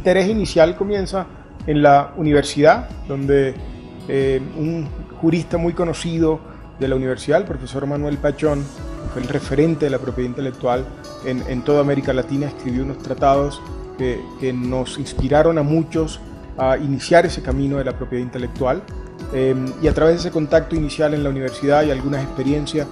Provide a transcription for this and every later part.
interés inicial comienza en la universidad, donde un jurista muy conocido de la universidad, el profesor Manuel Pachón, que fue el referente de la propiedad intelectual en toda América Latina, escribió unos tratados que nos inspiraron a muchos a iniciar ese camino de la propiedad intelectual. Y a través de ese contacto inicial en la universidad y algunas experiencias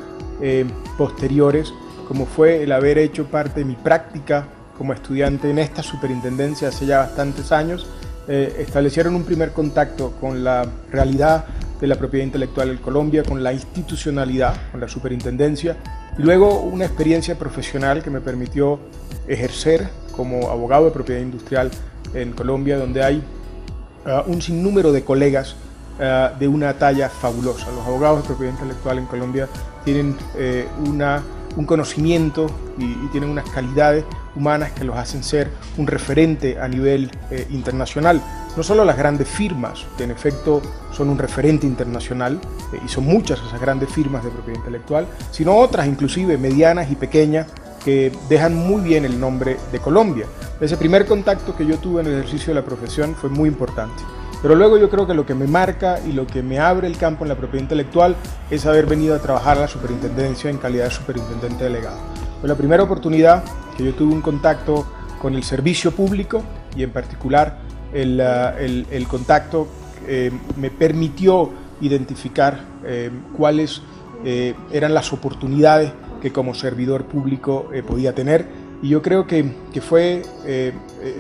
posteriores, como fue el haber hecho parte de mi práctica como estudiante en esta superintendencia hace ya bastantes años, establecieron un primer contacto con la realidad de la propiedad intelectual en Colombia, con la institucionalidad, con la superintendencia, y luego una experiencia profesional que me permitió ejercer como abogado de propiedad industrial en Colombia, donde hay un sinnúmero de colegas de una talla fabulosa. Los abogados de propiedad intelectual en Colombia tienen un conocimiento y tienen unas calidades humanas que los hacen ser un referente a nivel internacional. No solo las grandes firmas, que en efecto son un referente internacional, y son muchas esas grandes firmas de propiedad intelectual, sino otras inclusive medianas y pequeñas que dejan muy bien el nombre de Colombia. Ese primer contacto que yo tuve en el ejercicio de la profesión fue muy importante. Pero luego yo creo que lo que me marca y lo que me abre el campo en la propiedad intelectual es haber venido a trabajar a la superintendencia en calidad de superintendente delegado. Fue la primera oportunidad que yo tuve un contacto con el servicio público y en particular el contacto me permitió identificar cuáles eran las oportunidades que como servidor público podía tener, y yo creo que fue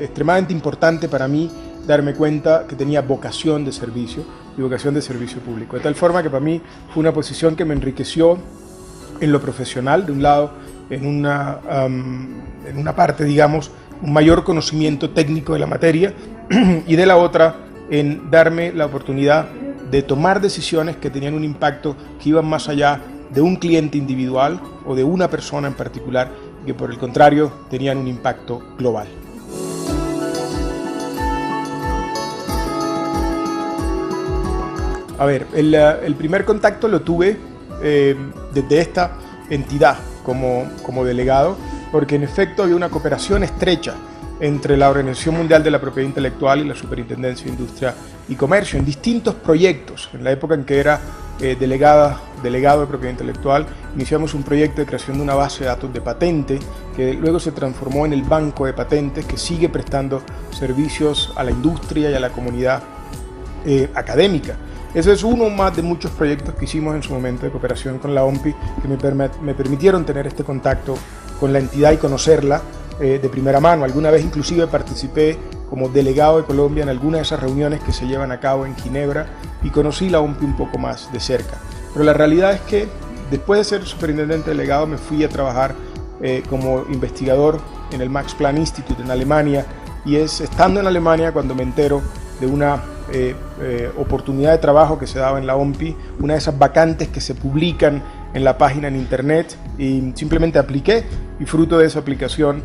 extremadamente importante para mí darme cuenta que tenía vocación de servicio y vocación de servicio público, de tal forma que para mí fue una posición que me enriqueció en lo profesional, de un lado en una parte, digamos, un mayor conocimiento técnico de la materia, y de la otra en darme la oportunidad de tomar decisiones que tenían un impacto que iban más allá de un cliente individual o de una persona en particular, y que por el contrario tenían un impacto global. A ver, el primer contacto lo tuve desde esta entidad como delegado, porque en efecto había una cooperación estrecha entre la Organización Mundial de la Propiedad Intelectual y la Superintendencia de Industria y Comercio en distintos proyectos. En la época en que era delegado de propiedad intelectual, iniciamos un proyecto de creación de una base de datos de patente que luego se transformó en el Banco de Patentes, que sigue prestando servicios a la industria y a la comunidad académica. Ese es uno más de muchos proyectos que hicimos en su momento de cooperación con la OMPI, que me permitieron tener este contacto con la entidad y conocerla de primera mano. Alguna vez inclusive participé como delegado de Colombia en alguna de esas reuniones que se llevan a cabo en Ginebra y conocí la OMPI un poco más de cerca. Pero la realidad es que después de ser superintendente delegado me fui a trabajar como investigador en el Max Planck Institute en Alemania, y es estando en Alemania cuando me entero de una oportunidad de trabajo que se daba en la OMPI, una de esas vacantes que se publican en la página en internet, y simplemente apliqué, y fruto de esa aplicación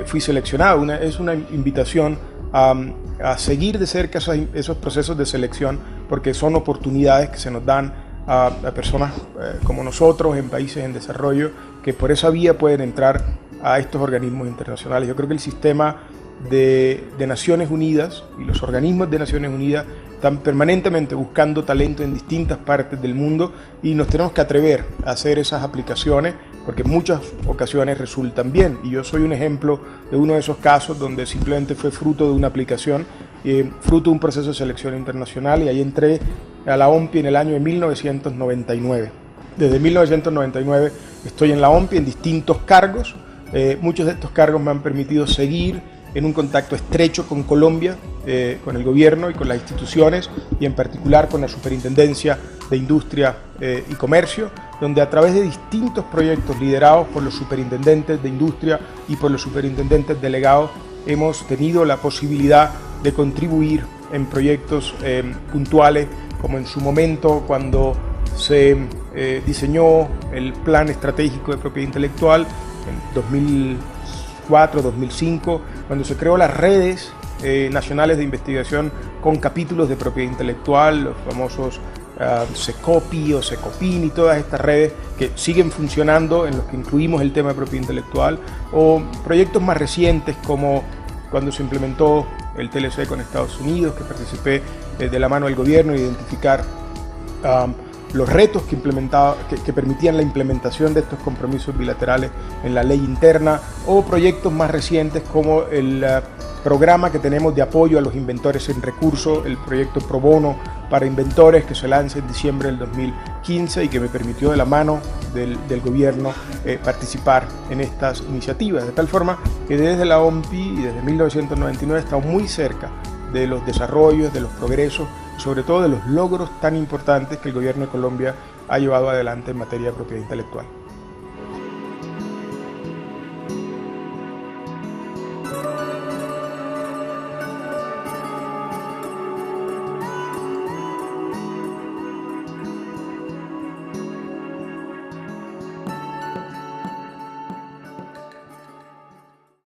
fui seleccionado. Es una invitación a seguir de cerca esos procesos de selección, porque son oportunidades que se nos dan a personas como nosotros en países en desarrollo, que por esa vía pueden entrar a estos organismos internacionales. Yo creo que el sistema de Naciones Unidas y los organismos de Naciones Unidas están permanentemente buscando talento en distintas partes del mundo, y nos tenemos que atrever a hacer esas aplicaciones, porque en muchas ocasiones resultan bien, y yo soy un ejemplo de uno de esos casos donde simplemente fue fruto de una aplicación, fruto de un proceso de selección internacional, y ahí entré a la OMPI en el año de 1999. Desde 1999 estoy en la OMPI en distintos cargos. Muchos de estos cargos me han permitido seguir en un contacto estrecho con Colombia, con el gobierno y con las instituciones, y en particular con la Superintendencia de Industria y Comercio, donde a través de distintos proyectos liderados por los superintendentes de industria y por los superintendentes delegados hemos tenido la posibilidad de contribuir en proyectos puntuales, como en su momento cuando se diseñó el Plan Estratégico de Propiedad Intelectual en 2004-2005, cuando se creó las redes nacionales de investigación con capítulos de propiedad intelectual, los famosos SECOPI o SECOPIN, y todas estas redes que siguen funcionando, en los que incluimos el tema de propiedad intelectual, o proyectos más recientes como cuando se implementó el TLC con Estados Unidos, que participé de la mano del gobierno en identificar los retos que permitían la implementación de estos compromisos bilaterales en la ley interna, o proyectos más recientes como el programa que tenemos de apoyo a los inventores sin recursos, el proyecto Pro Bono para inventores, que se lanza en diciembre del 2015 y que me permitió de la mano del gobierno participar en estas iniciativas, de tal forma que desde la OMPI y desde 1999 estamos muy cerca de los desarrollos, de los progresos, sobre todo de los logros tan importantes que el gobierno de Colombia ha llevado adelante en materia de propiedad intelectual.